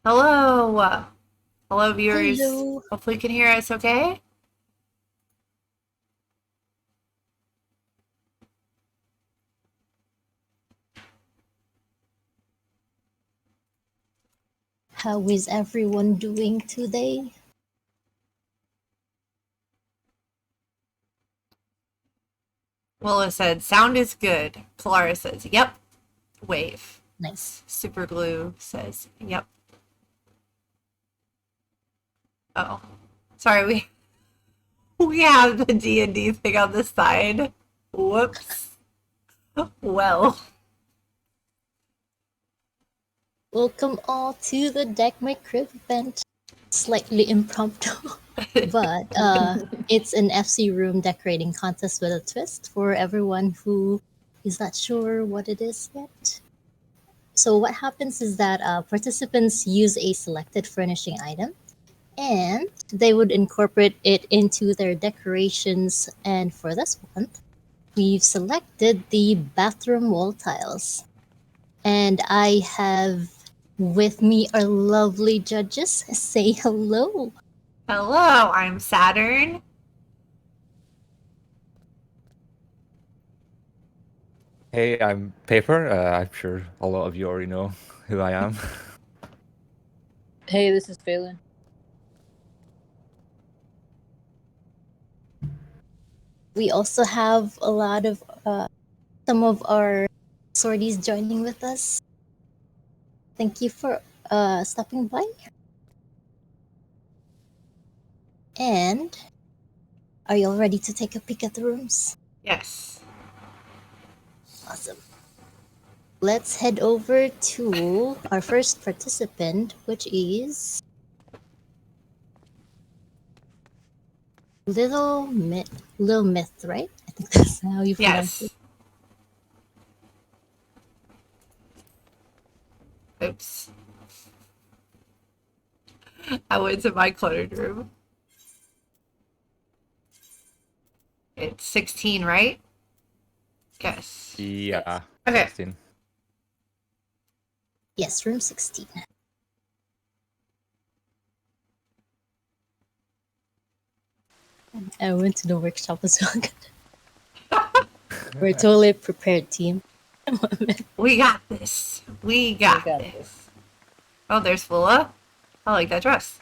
Hello. Hello, viewers. Hello. Hopefully you can hear us okay. How is everyone doing today? Willa said, sound is good. Polaris says, yep. Wave. Nice. Super Glue says, yep. Oh. Sorry, we have the D&D thing on the side. Whoops. Well. Welcome all to the Deck My Crib event. Slightly impromptu, but it's an FC room decorating contest with a twist for everyone who is not sure what it is yet. So what happens is that participants use a selected furnishing item and they would incorporate it into their decorations. And for this one, we've selected the bathroom wall tiles. And I have with me our lovely judges. Say hello. Hello, I'm Saturn. Hey, I'm Paper. I'm sure a lot of you already know who I am. Hey, this is Phelan. We also have a lot of some of our sorties joining with us. Thank you for stopping by. And are you all ready to take a peek at the rooms? Yes. Awesome. Let's head over to our first participant, which is Little Myth, right? I think that's how you pronounce it. Yes. Oops. I went to my cluttered room. It's 16, right? Yes. Yeah. Okay. 16. Yes, room 16. I went to the workshop as well. We're totally prepared, team. We got this. We got this. Oh, there's Willa. I like that dress.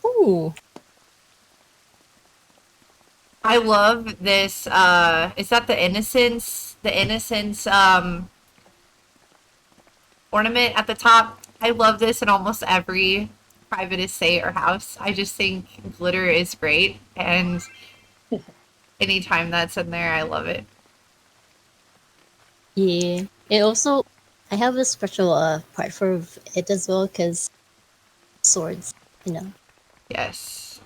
Ooh. I love this. Is that the Innocence? The Innocence ornament at the top. I love this in almost every private estate or house. I just think glitter is great, and anytime that's in there, I love it. Yeah. It also, I have a special part for it as well because swords, you know. Yes.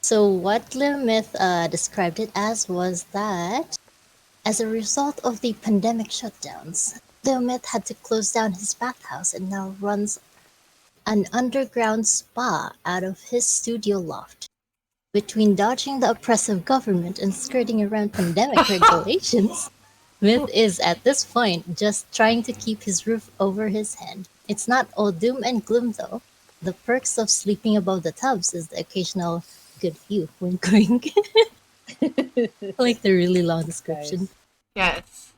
So what Little Myth described it as was that as a result of the pandemic shutdowns, Little Myth had to close down his bathhouse and now runs an underground spa out of his studio loft. Between dodging the oppressive government and skirting around pandemic regulations, Myth is at this point just trying to keep his roof over his head. It's not all doom and gloom though. The perks of sleeping above the tubs is the occasional good view when going. I like the really long description. Nice. Yes.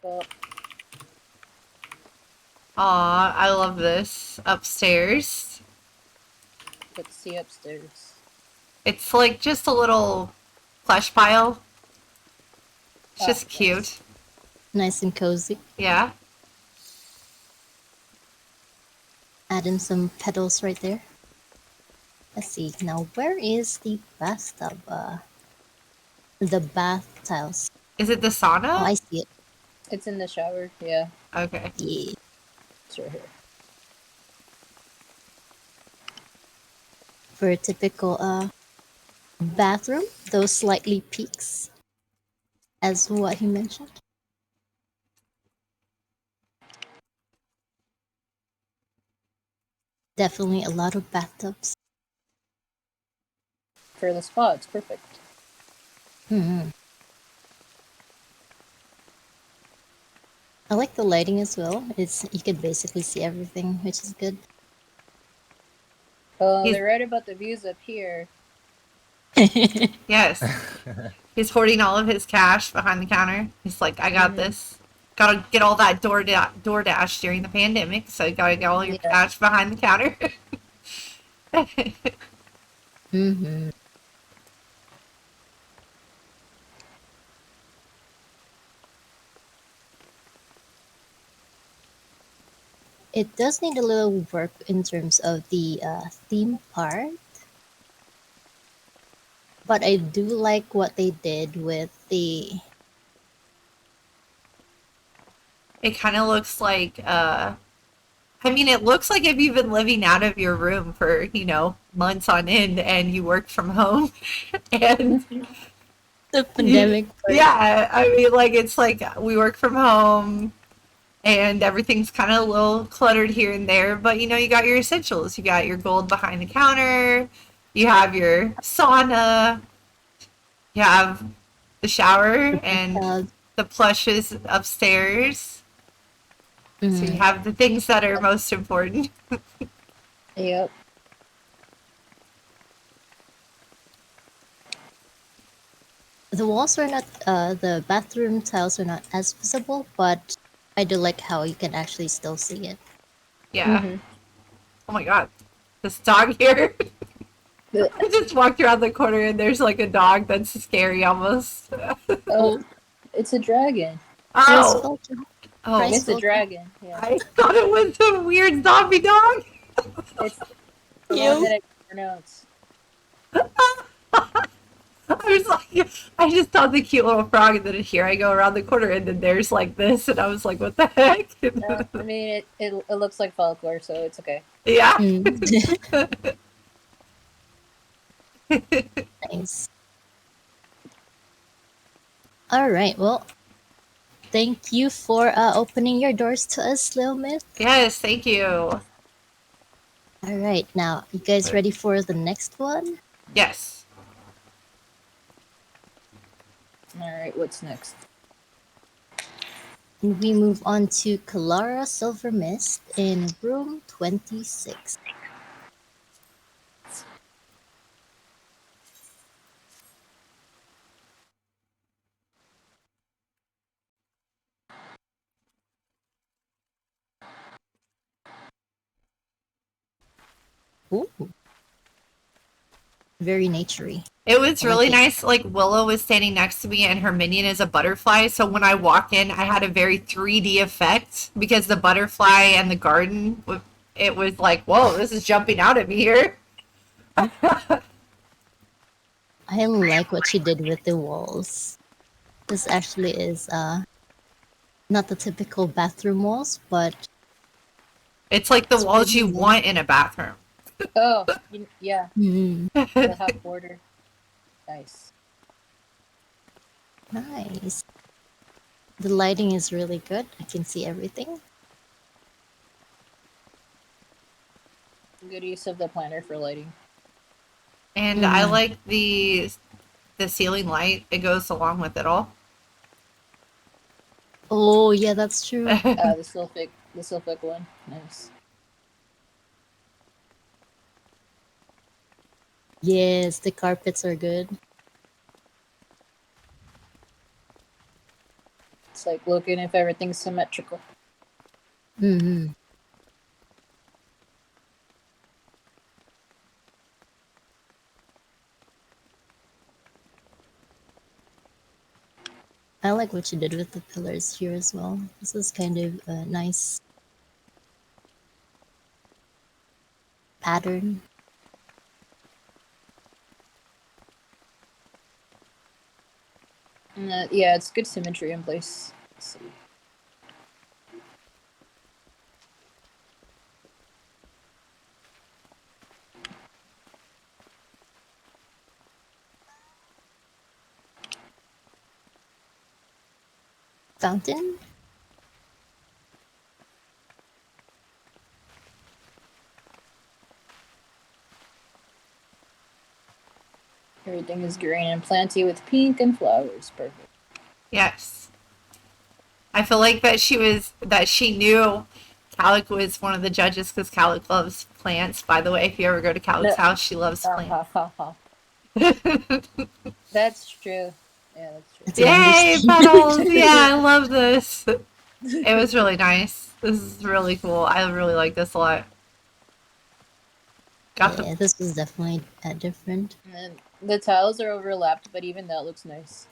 Well, Aw, I love this. Upstairs. let's see upstairs. It's like just a little plush pile. It's just Nice. cute. Nice and cozy. Yeah. Add in some petals right there. Let's see. Now, where is the bathtub? The bath tiles. Is it the sauna? Oh, I see it. It's in the shower, yeah. Okay. Yeah. It's right here. For a typical bathroom, those slightly peaks, as what he mentioned. Definitely a lot of bathtubs. for the spa. It's perfect. Hmm. I like the lighting as well. It's you can basically see everything, which is good. Oh, He's- they're right about the views up here. Yes. He's hoarding all of his cash behind the counter. He's like, I got Mhm. this. Gotta get all that DoorDash during the pandemic, so you gotta get all your Yeah. cash behind the counter. Hmm. It does need a little work in terms of the theme part, but I do like what they did with the. It kind of looks like, I mean, it looks like if you've been living out of your room for, months on end and you work from home. And The pandemic part. yeah, I mean, like, it's like we work from home and everything's kind of a little cluttered here and there, but you got your essentials. You got your gold behind the counter, you have your sauna, you have the shower and Uh, the plushes upstairs. So you mhm. have the things that are most important. Yep. The walls are not, the bathroom tiles are not as visible, but I do like how you can actually still see it. Yeah. Mm-hmm. Oh my god. This dog here. I just walked around the corner and there's like a dog that's scary almost. Oh, it's a dragon. Price Oh. filter. Oh. Price It's a filter. dragon. Yeah. I thought it was a weird zombie dog. It's the one You. that I can pronounce. I was like, I just saw the cute little frog, and then here I go around the corner, and then there's like this, and I was like, what the heck? I mean, it looks like folklore, so it's okay. Yeah. Mm. Nice. All right. Well, thank you for opening your doors to us, Lil Myth. Yes, thank you. All right. Now, you guys ready for the next one? Yes. Alright, what's next? We move on to Kalara Silver Mist in room 26. Ooh. Very naturey. It was I like really it. nice. Like Willow was standing next to me, and her minion is a butterfly. So when I walk in, I had a very 3D effect because the butterfly and the garden. It was like, whoa, this is jumping out at me here. I like what she did with the walls. This actually is not the typical bathroom walls, but It's like the It's walls you really nice. want in a bathroom. Oh, yeah, mm, the half border. Nice. nice. The lighting is really good. I can see everything. Good use of the planner for lighting. And I Mm. like the ceiling light. It goes along with it all. Oh yeah, that's true. The Sylphic one. Nice. Yes, the carpets are good. It's like looking if everything's symmetrical. Hmm. I like what you did with the pillars here as well. This is kind of a nice pattern. Yeah, it's good symmetry in place. Let's see. Fountain? Everything is green and planty with pink and flowers. Perfect. Yes. I feel like that she knew Calic was one of the judges because Calic loves plants. By the way, if you ever go to Calic's No. house, she loves Ha plants. ha ha. That's true. Yeah, that's true. It's an Yay, understatement. petals! Yeah, I love this. It was really nice. This is really cool. I really like this a lot. Got the Yeah, this was definitely different. And the tiles are overlapped, but even that looks nice.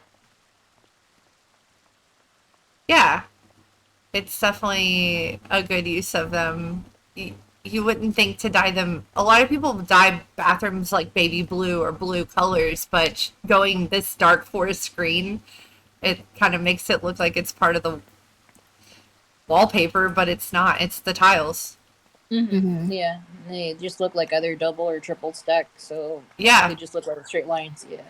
yeah. It's definitely a good use of them. You wouldn't think to dye them. A lot of people dye bathrooms like baby blue or blue colors, but going this dark forest green, it kind of makes it look like it's part of the wallpaper, but it's not. It's the tiles. Mhm. Yeah, they just look like either double or triple stacked, so Yeah. they just look like straight lines. Yeah.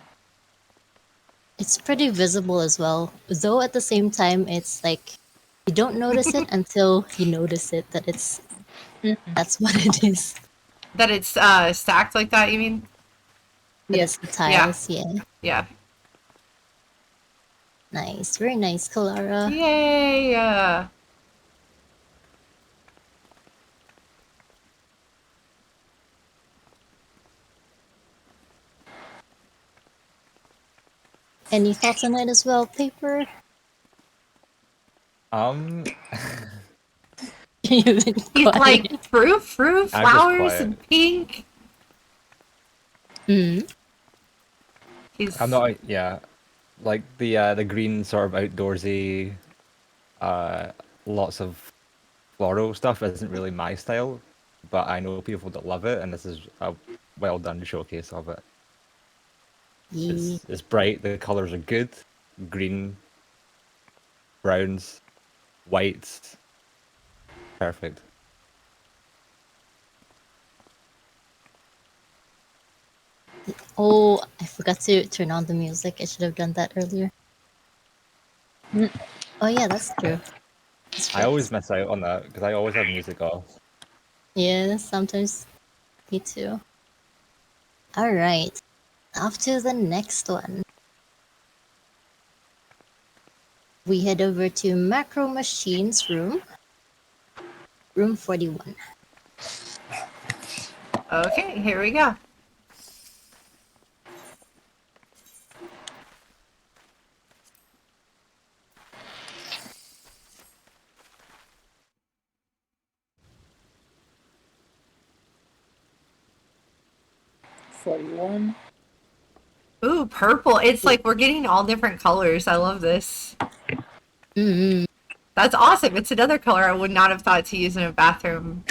It's pretty visible as well, though at the same time, it's like you don't notice it until you notice it that that's what it is. That it's stacked like that, you mean? Yes, the tiles. Yeah. Yeah. Nice, very nice, Kalara. Yay! Any thoughts on it as well, Paper? Um, You've been He's quiet. like fruit, I'm just flowers, quiet. and pink. Mm. He's I'm not. Yeah, like the green sort of outdoorsy, lots of floral stuff isn't really my style, but I know people that love it, and this is a well done showcase of it. Yeah. It's bright. The colors are good. Green, browns, whites. Perfect. Oh, I forgot to turn on the music. I should have done that earlier. Mm. Oh yeah, that's true. That's I true. always miss out on that because I always have music off. Yeah, sometimes me too. All right, off to the next one. We head over to Macro Machines room. Room 41. okay. Here we go. $41. Ooh, purple. It's like we're getting all different colors. I love this. Mm-hmm. That's awesome. It's another color I would not have thought to use in a bathroom.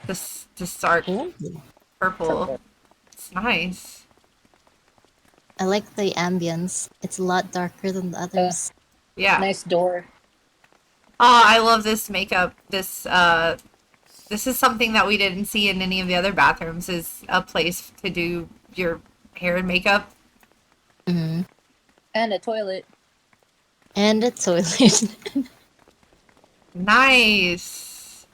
To start Oh, purple. It's nice. I like the ambience. It's a lot darker than the others. Yeah. Nice door. Oh, I love this makeup. This is something that we didn't see in any of the other bathrooms. Is a place to do your hair and makeup. Mm-hmm. And a toilet. And a toilet. Nice.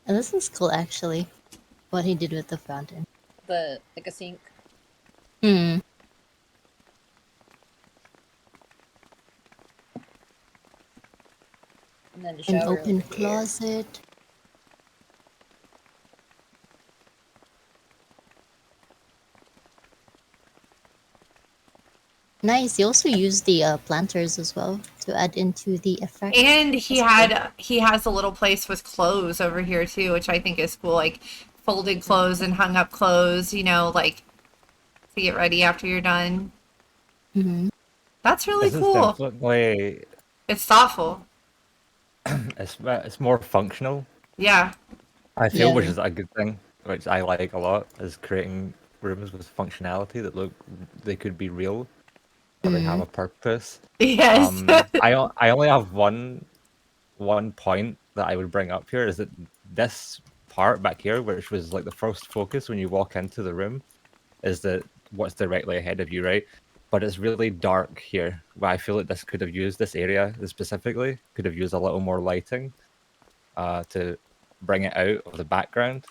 And this is cool, actually. What he did with the fountain. Like a sink. Hmm. And then a An shower. open over here. closet. Nice. He also used the planters as well to add into the effect. And That's he has a little place with clothes over here too, which I think is cool. Like folded clothes and hung up clothes. You know, like to get ready after you're done. Mm-hmm. That's really This is cool. definitely It's thoughtful. it's more functional. Yeah. I feel, which Yeah. is a good thing, which I like a lot, is creating rooms with functionality that look they could be real, or they have a purpose. Yes. I only have one point that I would bring up here is that this part back here, which was like the first focus when you walk into the room, is that what's directly ahead of you, right? But it's really dark here. Where I feel like this could have used this area specifically could have used a little more lighting, to bring it out of the background.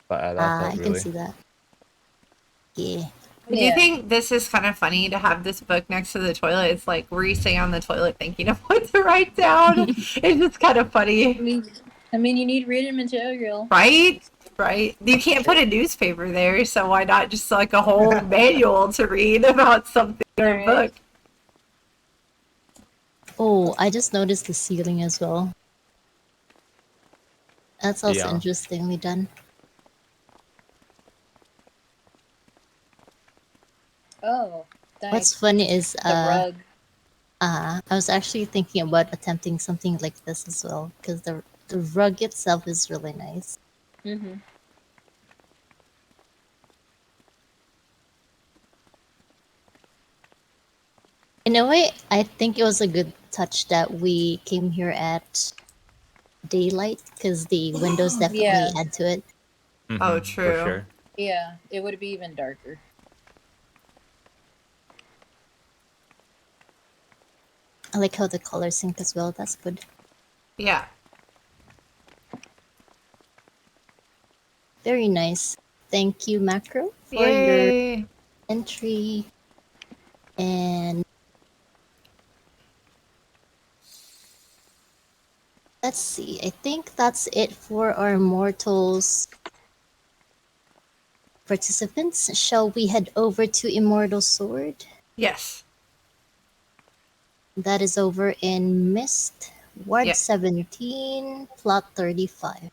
But that's I not can really. see that. Yeah. I do think this is kind of funny to have this book next to the toilet. It's like, were you sitting on the toilet thinking of what to write down? It's just kind of funny. I mean, you need reading material. Right? Right. You can't put a newspaper there, so why not just like a whole manual to read about something or a Right. book? Oh, I just noticed the ceiling as well. That's also Yeah. interestingly done. Oh, nice. What's funny is The rug. I was actually thinking about attempting something like this as well because the rug itself is really nice. Mm-hmm. In a way, I think it was a good touch that we came here at daylight because the windows definitely Yeah. add to it. Oh, For true. sure. Yeah, it would be even darker. I like how the colors sync as well. That's good. Yeah. Very nice. Thank you, Macro, for your Yay. entry. And let's see. I think that's it for our Mortals participants. Shall we head over to Immortal Sword? Yes. That is over in Mist, Ward Yeah. 17, Plot 35.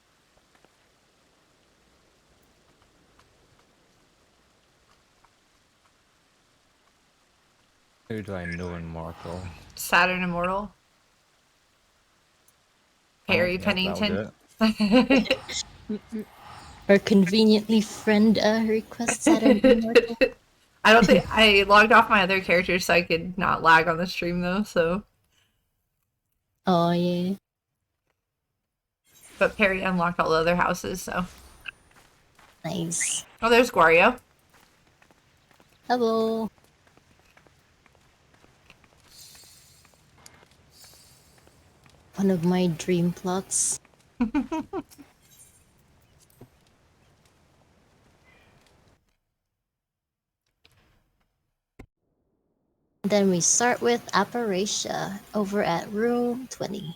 Who do I know in Mortal? Saturn Immortal. Harry Oh, yeah, that'll Pennington. do it. Or conveniently friend requests at an Immortal. I don't think I logged off my other characters so I could not lag on the stream though, so Oh, yeah. but Perry unlocked all the other houses, so. Nice. Oh, there's Guario. Hello. One of my dream plots. Then we start with Apparitia over at room 20.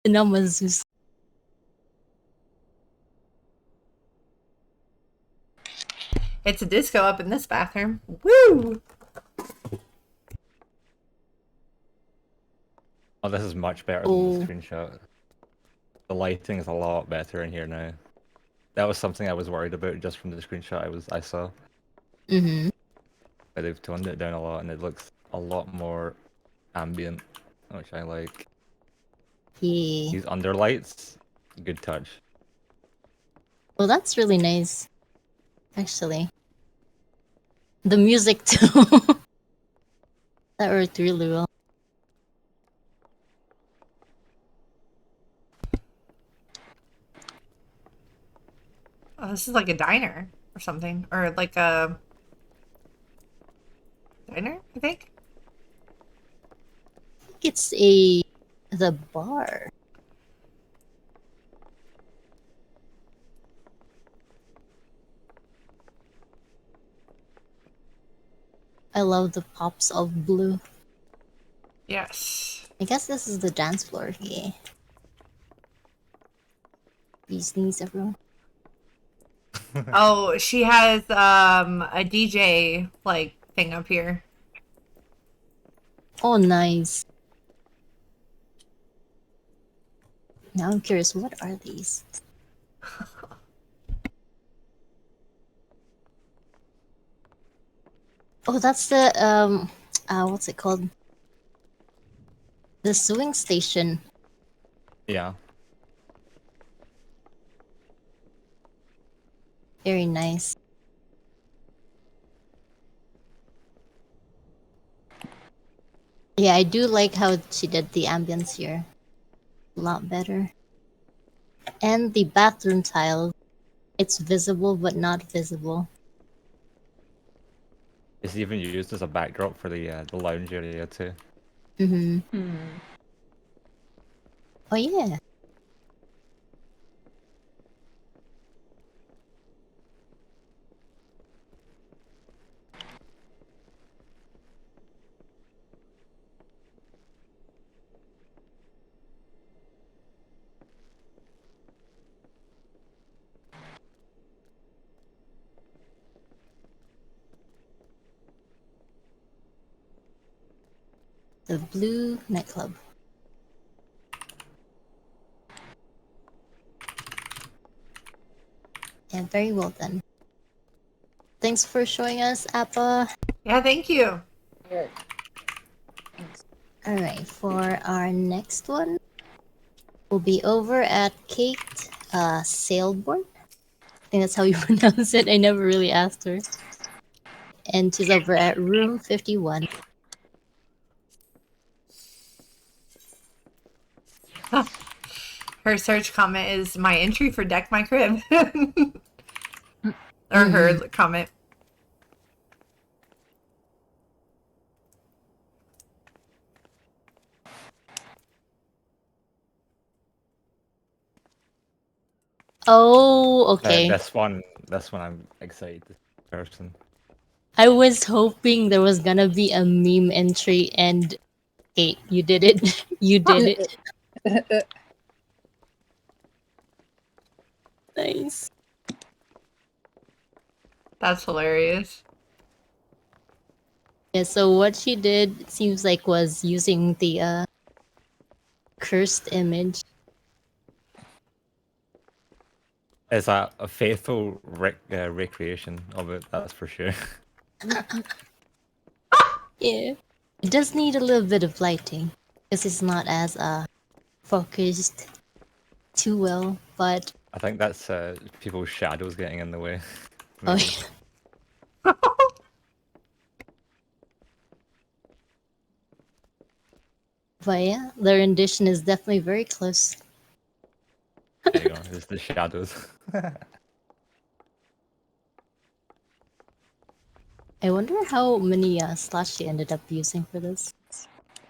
Namazus. It's a disco up in this bathroom. Woo! Oh, this is much better Oh. than the screenshot. The lighting is a lot better in here now. That was something I was worried about just from the screenshot I saw. Mm-hmm. But they've toned it down a lot and it looks a lot more ambient, which I like. Yeah. These underlights, good touch. Well, that's really nice. Actually. The music too. That worked really well. Oh, this is like a diner or something. Or like a diner, I think? I think it's the bar. I love the pops of blue. Yes. I guess this is the dance floor. Yeah. You sneeze, everyone. Oh, she has a DJ like thing up here. Oh, nice. Now I'm curious, what are these? Oh, that's the what's it called? The sewing station. Yeah. Very nice. Yeah, I do like how she did the ambience here. A lot better. And the bathroom tile. It's visible but not visible. It's even used as a backdrop for the lounge area too. Mm-hmm. Hmm. Oh yeah. The Blue Nightclub. Yeah, very well done. Thanks for showing us, Appa. Yeah, thank you. Here. Thanks. Alright, for our next one, we'll be over at Kate Sailborn. I think that's how you pronounce it. I never really asked her. And she's over at room 51. Her search comment is my entry for Deck My Crib. Or her comment. Oh, okay. This one I'm excited to see in person. I was hoping there was gonna be a meme entry, and Kate, you did it. You did it. Nice. That's hilarious. Yeah, so what she did it seems like was using the cursed image. It's a faithful recreation of it, that's for sure. Yeah. It does need a little bit of lighting because it's not as focused too well, but I think that's people's shadows getting in the way. oh, Maybe. but yeah, the rendition is definitely very close. There you go. It's the shadows. I wonder how many slots she ended up using for this.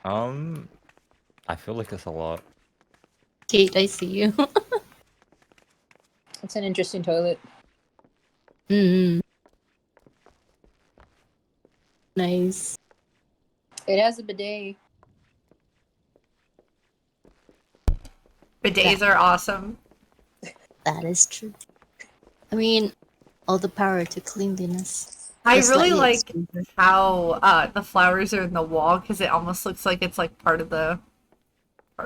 I feel like it's a lot. Kate, I see you. It's an interesting toilet. Mm-hmm. Nice. It has a bidet. Bidets are awesome. That is true. I mean, all the power to cleanliness. I Just really slightly like expensive. how the flowers are in the wall because it almost looks like it's like part of the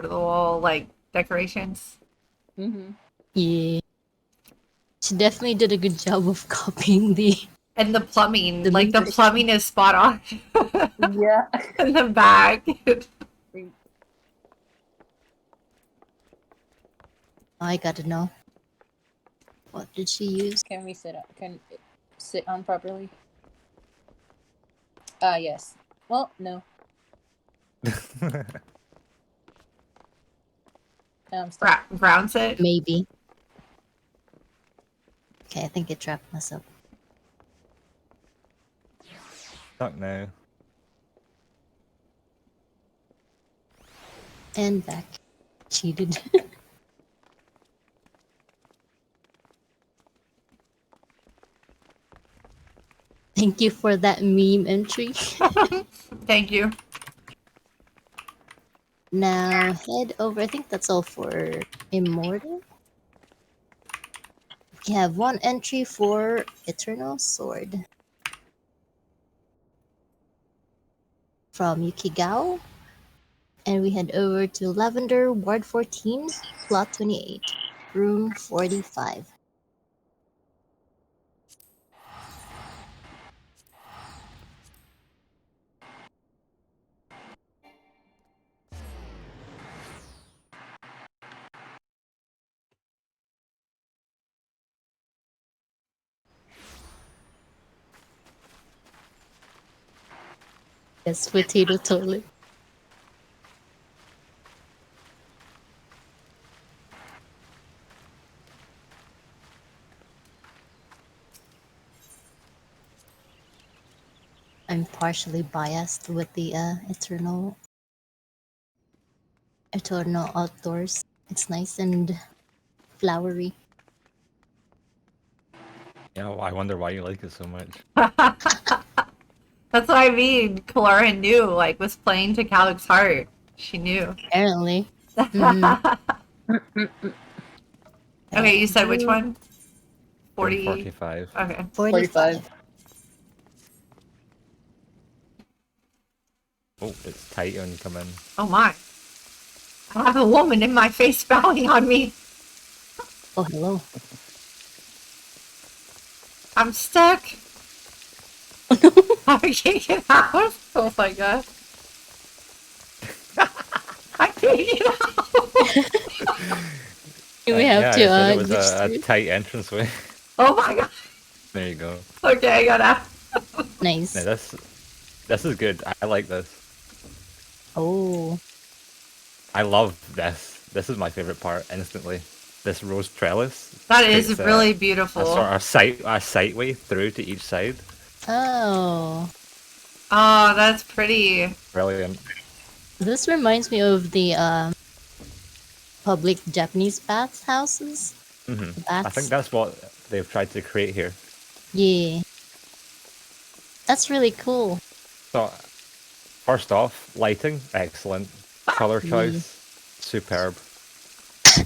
wall, like decorations. Mm-hmm. Yeah. She definitely did a good job of copying the And the plumbing, The like the movie. plumbing is spot on Yeah. in the back. I gotta know. What did she use? Can we sit up? Can it sit on properly? Yes. Well, no. Stop. Grounds it. Maybe. Okay, I think it trapped myself. Stuck now. And back. Cheated. Thank you for that meme entry. Thank you. Now head over. I think that's all for Immortal. We have one entry for Eternal Sword from Yukigao. And we head over to Lavender, Ward 14, Plot 28, Room 45. Yes, potato toilet. I'm partially biased with the eternal outdoors. It's nice and flowery. Yeah, well, I wonder why you like it so much. That's what I mean. Clara knew, like, was playing to Calic's heart. She knew. Apparently. Mhm. Okay, you said which Room one? Room 40. 45. Okay. 45. Oh, it's tight when you come in. Oh my. I have a woman in my face bowing on me. Oh, hello. I'm stuck. I can't get out. Oh my god. I can't get out. We have yeah, to I said it was glitch a through. tight entranceway. Oh my god. There you go. Okay, I got out. Nice. Now this is good. I like this. Oh, I love this. This is my favorite part instantly. This rose trellis. That is creates really a beautiful. sort of sight way through to each side. oh. Oh, that's pretty. Brilliant. This reminds me of the public Japanese bathhouses. Hmm I Baths. think that's what they've tried to create here. Yeah. That's really cool. So, first off, lighting, excellent. Color choice, superb.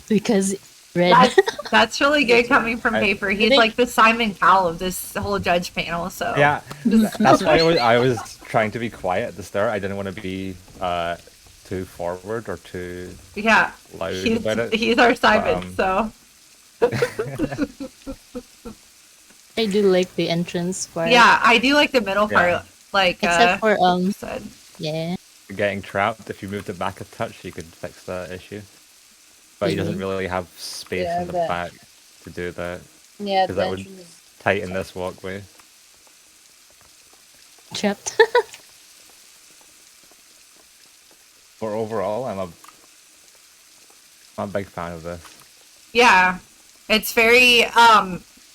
Because red. That's really good coming from I- Paper. He's think- like the Simon Cowell of this whole judge panel, so. Yeah, that's why I was trying to be quiet at the start. I didn't want to be too forward or too Yeah. loud about it. He's our Simon, um, so. I do like the entrance part. Yeah, I do like the middle part. Yeah. Like, Except for said. yeah. Getting trapped, if you moved it back a touch, you could fix that issue. But he doesn't Mhm. really have space Yeah, in the but- back to do that. Yeah, 'Cause the that would- entrance. Tighten this walkway. Trapped. But overall, I'm a big fan of this. Yeah. It's very It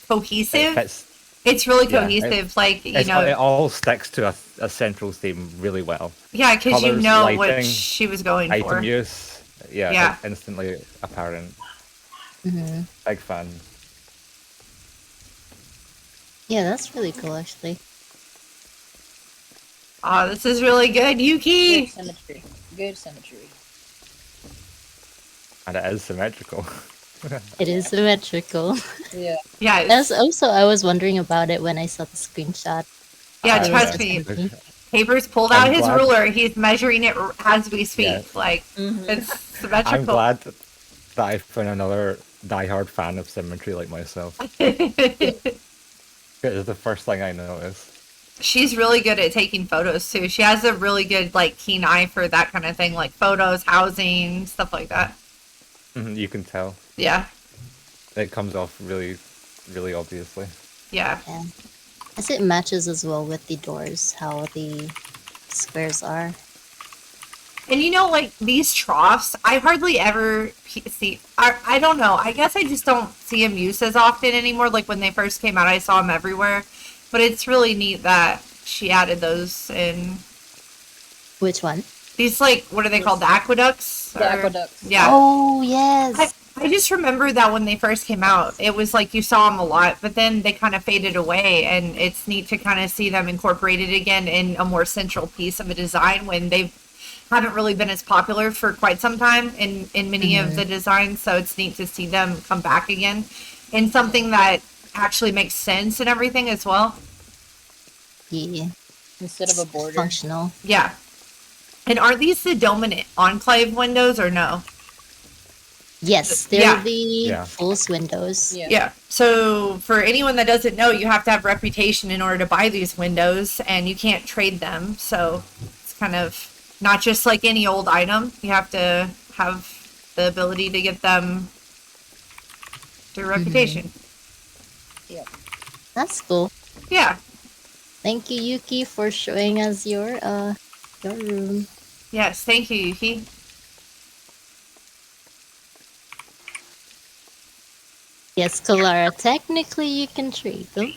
cohesive. fits. It's really Yeah, cohesive. Like, you It know, all sticks to a central theme really well. yeah, because you colours, know what lighting, she was going Item for. use, yeah, Yeah. instantly apparent. Hmm. Big fan. Yeah, that's really cool actually. Oh, this is really good, Good Yuki. symmetry. Good symmetry. And it is symmetrical. It is symmetrical. Yeah. Yeah, That's also I was wondering about it when I saw the screenshot. yeah. I- Trust I- me. Mhm. Papers pulled out I'm his glad- ruler. He's measuring it as we speak. Yeah. Like, Mhm. it's I'm symmetrical. glad that I found another diehard fan of symmetry like myself. It's the first thing I noticed. She's really good at taking photos too. She has a really good, like, keen eye for that kind of thing, like photos, housing, stuff like that. You can tell. Yeah, It comes off really, really obviously. yeah. Yeah. As it matches as well with the doors, how the squares are. And you know, like, these troughs, I hardly ever see. I don't know. I guess I just don't see them used as often anymore. Like, when they first came out, I saw them everywhere. But it's really neat that she added those in. Which one? These, like, what are they called? The aqueducts? The Or- aqueducts. Yeah. Oh yes. I just remember that when they first came out, it was like you saw them a lot, but then they kind of faded away, and it's neat to kind of see them incorporated again in a more central piece of a design when they haven't really been as popular for quite some time in many of the designs. So it's neat to see them come back again in something that actually makes sense and everything as well. Yeah. Instead of a border. Functional. Yeah. And are these the dominant enclave windows or no? Yes, they're Yeah. the Yeah. false windows. Yeah. Yeah. So for anyone that doesn't know, you have to have reputation in order to buy these windows, and you can't trade them. So it's kind of not just like any old item. You have to have the ability to get them through reputation. That's cool. Yeah. Thank you, Yuki, for showing us your room. Yes. Thank you, Yuki. Yes, Kalara, technically you can trade them.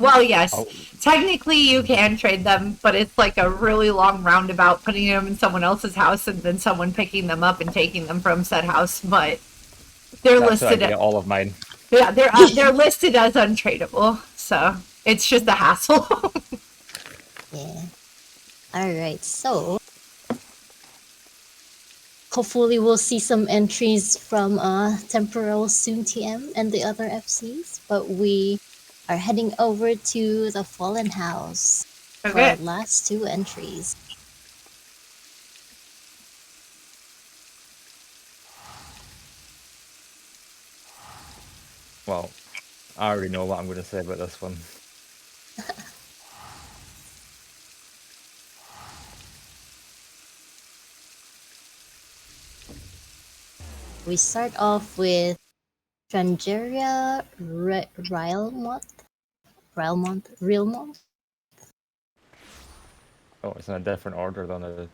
Well, yes. Oh. Technically, you can trade them, but it's like a really long roundabout putting them in someone else's house and then someone picking them up and taking them from said house. But they're That's what I listed. get all of mine. Yeah, they're listed as untradeable, so it's just a hassle. Yeah. Alright, so hopefully we'll see some entries from Temporal soon TM and the other FCs, but we are heading over to the Fallen House for our Okay. last two entries. Well, I already know what I'm going to say about this one. We start off with Trangeria Realmont. Oh, it's in a different order than it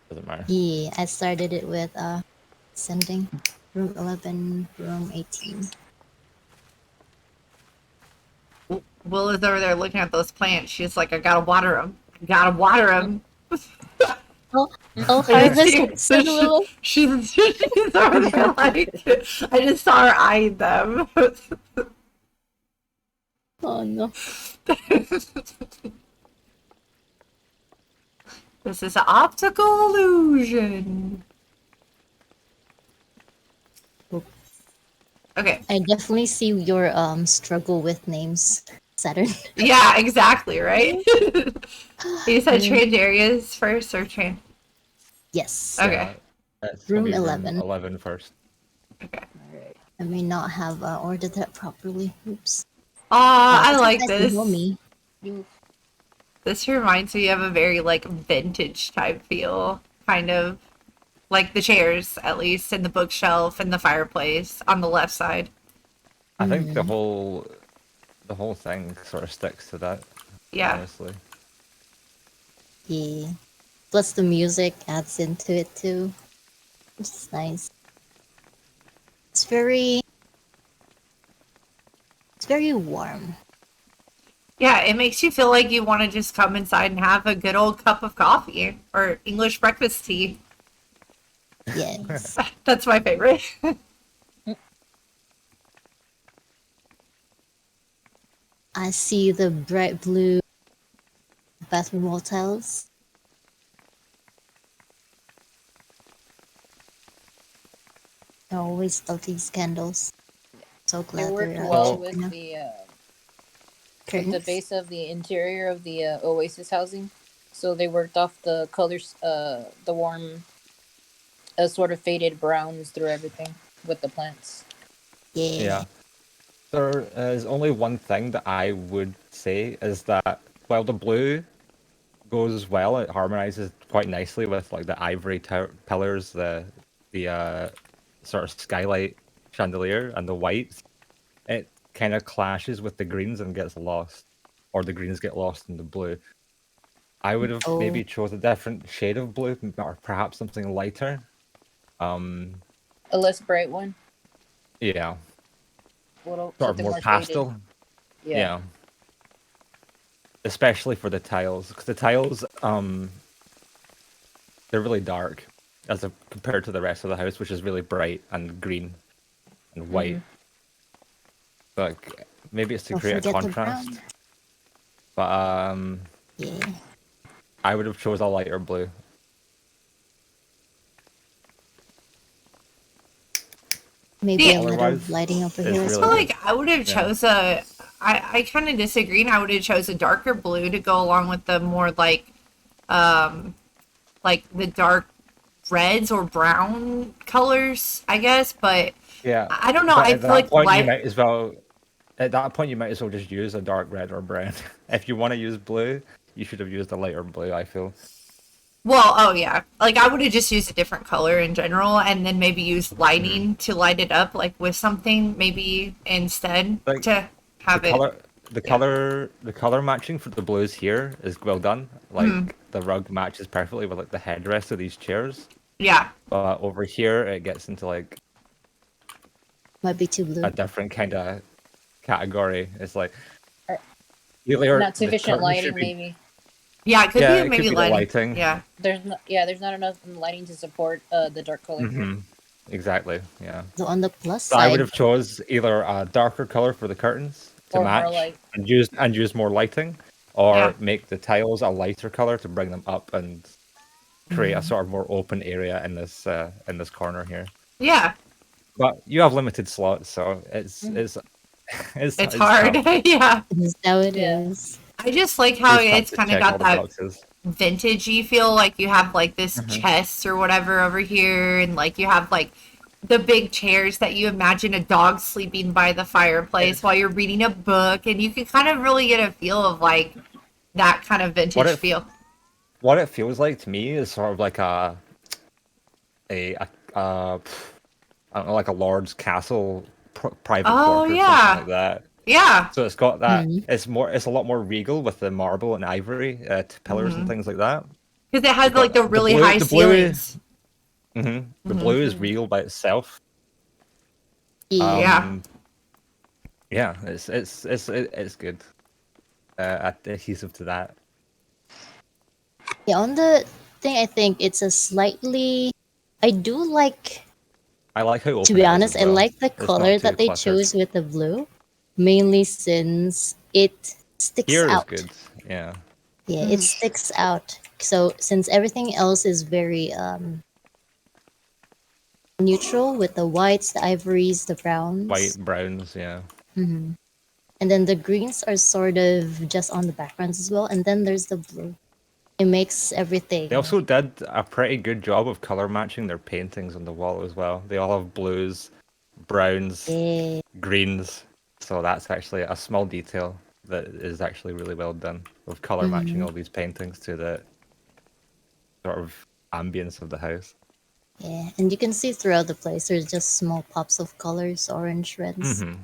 doesn't matter. Yeah, I started it with sending room 11, room 18. Will is over there looking at those plants. She's like, I gotta water them. I gotta water them. Oh, harvest Sun Willow. She's over there like, I just saw her eyeing them. Oh no. This is an optical illusion. Okay. I definitely see your struggle with names, Saturn. Yeah, exactly, right? You said Mm. trade areas first or trade? Yes. Okay. Yeah, that's Room gonna be 11. 11 first. Okay. I may not have ordered that properly. Oops. I It's like nice to this. know me. This reminds me of a very like vintage type feel, kind of like the chairs, at least, and the bookshelf and the fireplace on the left side. I think the Mm. whole thing sort of sticks to that. Yeah. Honestly. Yeah. Plus the music adds into it too. Which is nice. It's very warm. Yeah, it makes you feel like you want to just come inside and have a good old cup of coffee or English breakfast tea. Yes. That's my favorite. I see the bright blue bathroom wall tiles. I always love these candles. So They glad worked they're well cheap with enough. the Curtains. base of the interior of the Oasis housing. So they worked off the colors, the warm, sort of faded browns through everything with the plants. Yeah. Yeah. There is only one thing that I would say is that while the blue goes well, it harmonizes quite nicely with like the ivory pillars, the sort of skylight chandelier, and the whites. It kind of clashes with the greens and gets lost, or the greens get lost in the blue. I would have Oh. maybe chose a different shade of blue, or perhaps something lighter. A less bright one, Yeah, a little sort of something more more pastel. faded. Yeah. Especially for the tiles, because the tiles, they're really dark compared to the rest of the house, which is really bright and green and white. Like maybe it's to Don't create a forget the contrast. brown. But Yeah. I would have chose a lighter blue. Maybe Yeah. a little Otherwise, lighting over it's here as I really feel well. good. like I would have Yeah. chose I kind of disagree, and I would have chose a darker blue to go along with the more like the dark reds or brown colors, I guess. But Yeah. I don't know. But I at feel that like point, you light. might as well. At that point, you might as well just use a dark red or brown. If you want to use blue, you should have used a lighter blue. I feel. Well, oh yeah. Like I would have just used a different color in general and then maybe used lighting to light it up like with something maybe instead Like, to have the it. color, the yeah. color matching for the blues here is well done. Like Mhm. the rug matches perfectly with like the headrest of these chairs. Yeah. But over here, it gets into like Might be too blue. a different kind of category. It's like Either Not the sufficient curtains should lighting, be- maybe. Yeah, it could Yeah, be it could maybe be the lighting. lighting. Yeah. There's not enough lighting to support the dark color here. Hmm. Exactly. Yeah. So on the plus So I would side, have chose either a darker color for the curtains to Or more match light. and use more lighting, or Yeah. make the tiles a lighter color to bring them up and create a Mhm. sort of more open area in this corner here. Yeah. But you have limited slots, so it's Mhm. It's hard. tough. Yeah. this is how it is. Yeah. I just like how It's tough it's to kind of check all got the that boxes. vintagey feel. Like you have like this Mhm. chest or whatever over here, and like you have like the big chairs that you imagine a dog sleeping by the fireplace while you're reading a book, and you can kind of really get a feel of like that kind of vintage if- feel. What it feels like to me is sort of like a I don't know, like a lord's castle private Oh, quarters, yeah. something like that. Yeah. So it's got that. Mhm. It's a lot more regal with the marble and ivory pillars and Mhm. things like that. Because it has You've got like the the really blue- high the blue- ceilings. Hmm. The Mhm. blue is real by itself. Yeah. Yeah. Yeah, it's good. Adhesive to that. Yeah, on the thing, I think it's a slightly. I do like, I like how open to it be is honest, as I well. like the It's not color too that they cluttered. chose with the blue, mainly since it sticks Here is out. good. Yeah. Yeah, it sticks out. So since everything else is very neutral with the whites, the ivories, the browns, White, browns, yeah. hmm and then the greens are sort of just on the backgrounds as well, and then there's the blue. It makes everything. They also did a pretty good job of color matching their paintings on the wall as well. They all have blues, browns, Yeah, greens. So that's actually a small detail that is actually really well done of color matching all these paintings to the sort of ambience of the house. yeah, and you can see throughout the place. There's just small pops of colors, orange, reds. Hmm.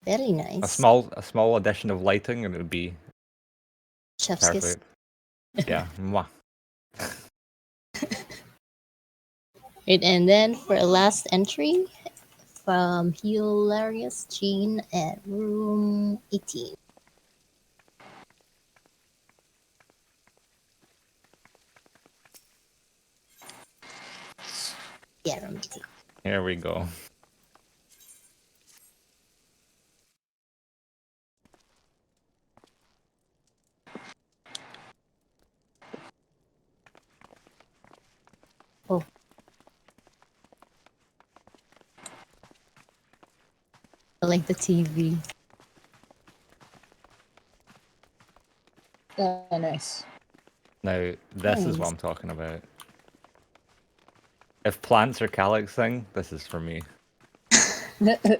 Very nice. A small addition of lighting and it would be Chef's kiss. perfect. Yeah. Mwah. Right, and then for a last entry from Hilarious Jean at room 18. Yeah, room 18. Here we go. Oh. I like the TV. Oh, nice. Now, this is what I'm talking about. If plants are Calyx thing, this is for me. The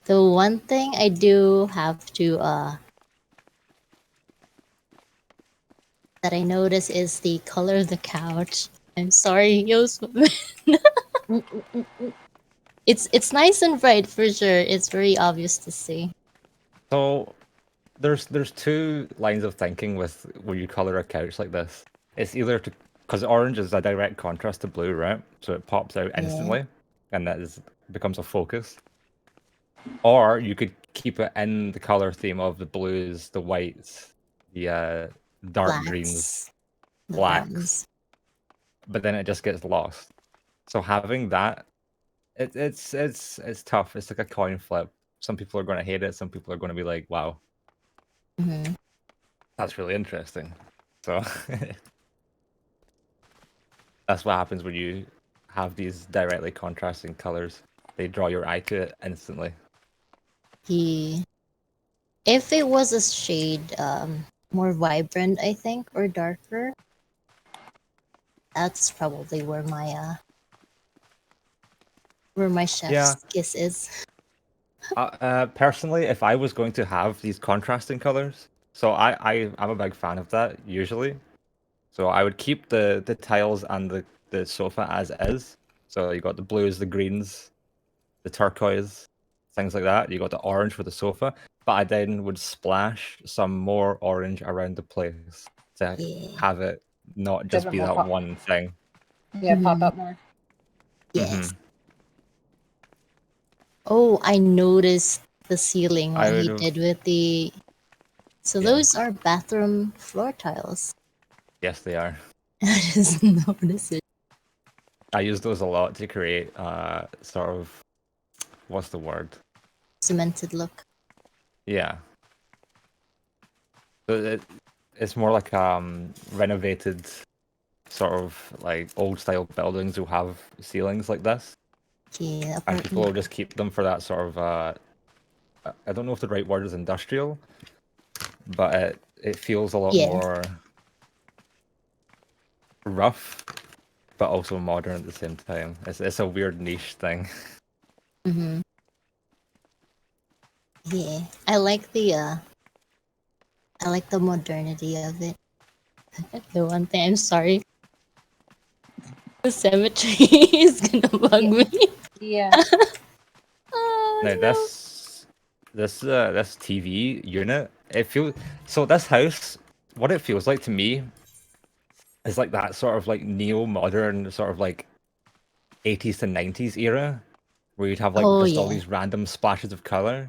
one thing I do have to that I notice is the color of the couch. I'm sorry, Yosman. It's nice and bright for sure. It's very obvious to see. So there's two lines of thinking with when you color a couch like this. It's either to because orange is a direct contrast to blue, right? So it pops out Yeah. instantly, and becomes a focus. Or you could keep it in the color theme of the blues, the whites, the dark greens, Blacks, the blacks. browns. but then it just gets lost. So having that, it's tough. It's like a coin flip. Some people are going to hate it. Some people are going to be like, "Wow, Mhm. that's really interesting." So that's what happens when you have these directly contrasting colors. They draw your eye to it instantly. If it was a shade more vibrant, I think, or darker, that's probably where my chef's Yeah. kiss is. Personally, if I was going to have these contrasting colors, so I'm a big fan of that usually. So I would keep the tiles and the sofa as is. So you got the blues, the greens, the turquoise, things like that. You got the orange for the sofa, but I then would splash some more orange around the place to Yeah. have it not just it be more that pop. one thing. Yeah, pop Mhm. out more. Yes. Mhm. Oh, I noticed the ceiling, I what he would've- did with the. So Yeah. those are bathroom floor tiles. Yes, they are. I just noticed it. I use those a lot to create sort of what's the word? Cemented look. Yeah. So it's more like renovated sort of like old style buildings who have ceilings like this. Yeah, And people will apartment. just keep them for that sort of I don't know if the right word is industrial, but it feels a lot Yeah. more rough, but also modern at the same time. It's a weird niche thing. Mm-hmm. Yeah, I like the modernity of it. The one thing I'm sorry, the cemetery is gonna bug Yeah. me. Yeah. Oh Now no. this TV unit, it feels so this house, what it feels like to me is like that sort of like neo-modern sort of like 80s to 90s era where you'd have like Oh just all yeah. these random splashes of color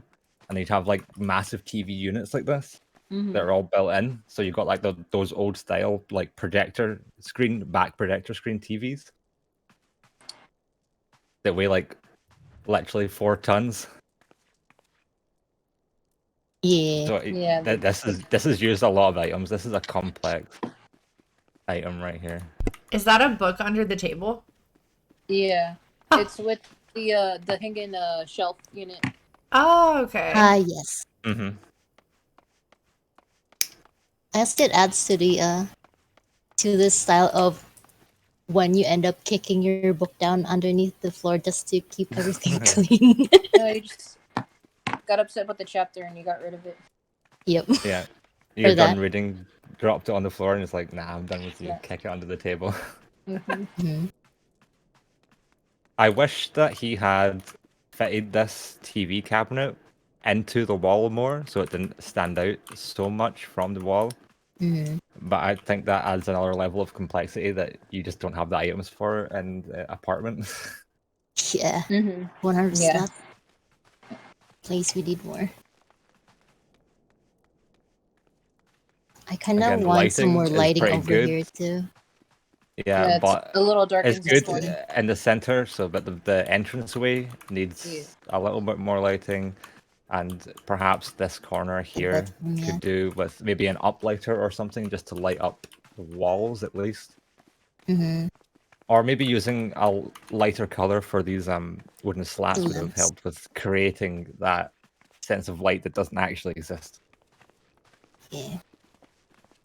and you'd have like massive TV units like this Mm-hmm. that are all built in. So you've got like those old style like projector screen TVs that weigh like literally 4 tons. Yeah. So Yeah. this is used a lot of items. This is a complex item right here. Is that a book under the table? Yeah. Huh. It's with the hanging shelf unit. Oh, okay. Yes. Mm-hmm. I guess it adds to this style of when you end up kicking your book down underneath the floor just to keep everything clean. No, you just got upset with the chapter and you got rid of it. Yep. Yeah. Or You're done that. reading, dropped it on the floor, and it's like, nah, I'm done with you. Yeah. Kick it under the table. Mm-hmm. Mhm. I wish that he had fitted this TV cabinet into the wall more so it didn't stand out so much from the wall. Mhm. But I think that adds another level of complexity that you just don't have the items for in the apartment. Yeah. Mm-hmm. 100%. Yeah. Place we need more. I kind of Again, the want some lighting more is lighting pretty over good. here too. Yeah, It's but a little dark it's in good this one. in the center, so but the entranceway needs Yeah. a little bit more lighting, and perhaps this corner here bedroom, yeah. could do with maybe an uplighter or something just to light up the walls at least, Mm-hmm. or maybe using a lighter color for these wooden slats would have Lamps. helped with creating that sense of light that doesn't actually exist. Yeah.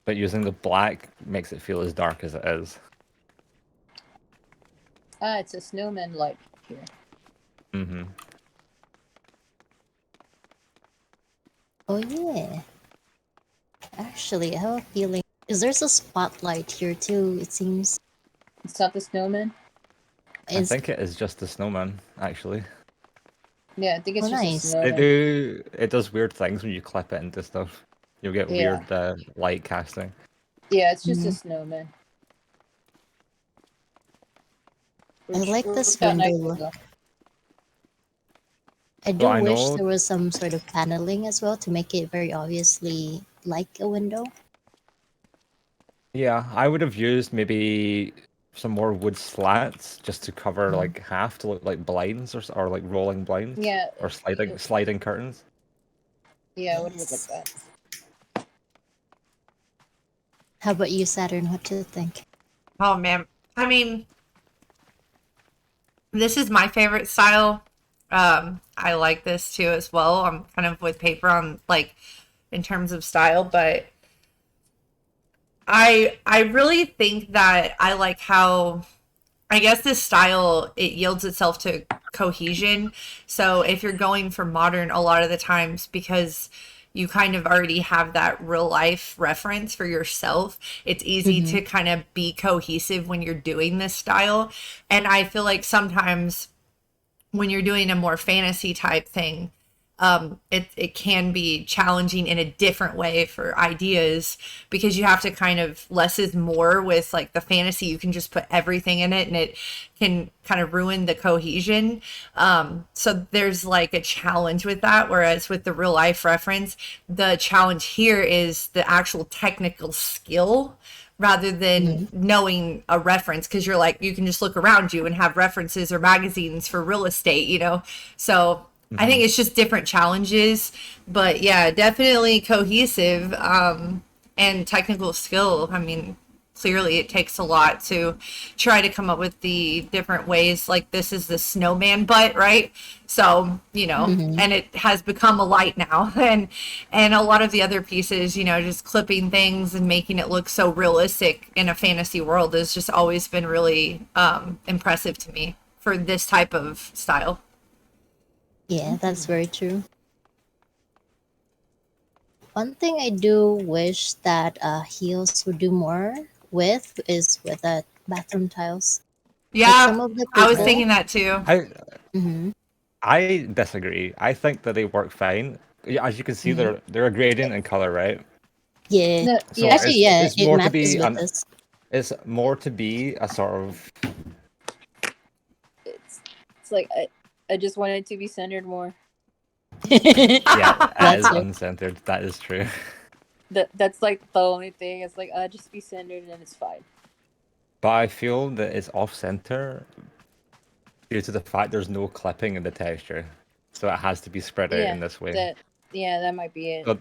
But using the black makes it feel as dark as it is. Ah, it's a snowman light here. Mm-hmm. Oh yeah. Actually, I have a feeling because there's a spotlight here too. It seems. It's not the snowman. I think it is just the snowman, actually. Yeah, I think it's Oh, just nice. a snowman. It does weird things when you clip it into stuff. You'll get Yeah. weird light casting. Yeah, it's just a Mhm. snowman. I like this Works out window nicely, look. though. I do I wish know- there was some sort of paneling as well to make it very obviously like a window. Yeah, I would have used maybe some more wood slats just to cover Mhm. like half to look like blinds or like rolling blinds. Yeah. Or sliding curtains. Yeah, it would look like Yes. that. How about you, Saturn? What do you think? Oh man. I mean, this is my favorite style. I like this too as well. I'm kind of with paper on like in terms of style, but I really think that I like how I guess this style it yields itself to cohesion. So if you're going for modern a lot of the times because you kind of already have that real life reference for yourself, it's easy Mhm. to kind of be cohesive when you're doing this style. And I feel like sometimes when you're doing a more fantasy type thing, it can be challenging in a different way for ideas because you have to kind of less is more with like the fantasy. You can just put everything in it and it can kind of ruin the cohesion. So there's like a challenge with that. Whereas with the real life reference, the challenge here is the actual technical skill rather than knowing a reference because you're like you can just look around you and have references or magazines for real estate, you know. So I think it's just different challenges, but yeah, definitely cohesive and technical skill. I mean, clearly it takes a lot to try to come up with the different ways. Like this is the snowman butt, right? So, you know, and it has become a light now. And a lot of the other pieces, you know, just clipping things and making it look so realistic in a fantasy world has just always been really impressive to me for this type of style. Yeah, that's very true. One thing I do wish that Heels would do more with is with bathroom tiles. Like Yeah, some of the I was people- thinking that too. Mhm. I disagree. I think that they work fine. Yeah, as you can see, they're a gradient in color, right? Yeah. No, So yeah. Actually, yeah, it's it more to matches be with this. it's more to be a sort of It's like I just want it to be centered more. yeah, it That's is it. uncentered. That is true. That's like the only thing. It's like just be centered and it's fine. But I feel that it's off center due to the fact there's no clipping in the texture, so it has to be spread out in this way. That might be it. But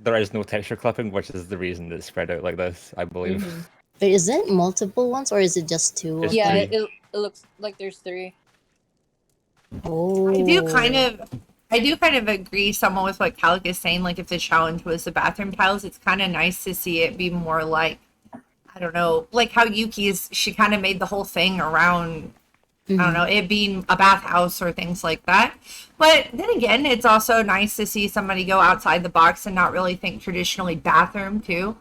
there is no texture clipping, which is the reason that it's spread out like this, I believe. But is it multiple ones or is it just two? Just Yeah, three. it looks like there's 3. Oh. I do kind of agree somewhat with what Calic is saying. Like if the challenge was the bathroom tiles, it's kind of nice to see it be more like, I don't know, like how Yuki's, she kind of made the whole thing around, I don't know, it being a bathhouse or things like that. But then again, it's also nice to see somebody go outside the box and not really think traditionally bathroom too.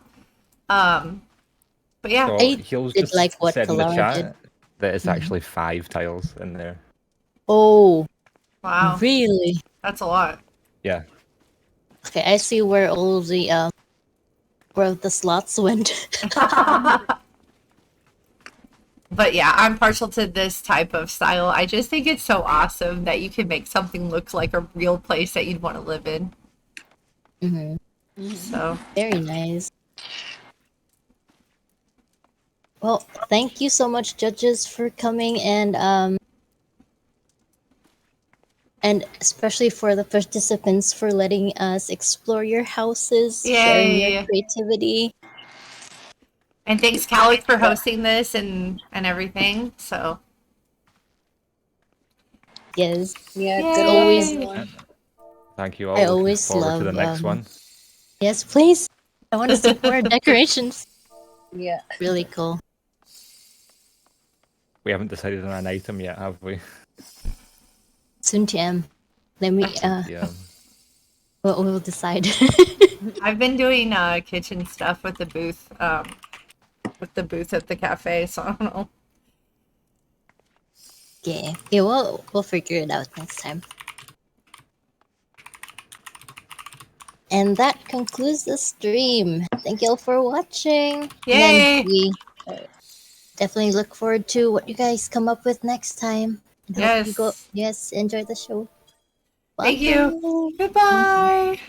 But yeah, So I Heels did just like what said in the Kalara chat did. that it's actually 5 tiles in there. Oh, wow, really? that's a lot. Yeah. Okay, I see where all the where the slots went. But yeah, I'm partial to this type of style. I just think it's so awesome that you can make something look like a real place that you'd want to live in. So Very nice. Well, thank you so much, judges, for coming and especially for the participants for letting us explore your houses, sharing your Yay. creativity. and thanks Calic for hosting this and everything. So Yes, Yeah, Yay. good Always- luck, everyone. Thank you all. I Looking always forward to the love, next one. yes, please. I want to see more decorations. Yeah. Really cool. We haven't decided on an item yet, have we? Soon to let me Yeah. we'll decide. I've been doing kitchen stuff with the booth at the cafe. So I don't know. Yeah, we'll figure it out next time. And that concludes the stream. Thank you all for watching. Yay! And we definitely look forward to what you guys come up with next time. And hope you Yes. enjoy the show. Thank you. Bye. Goodbye.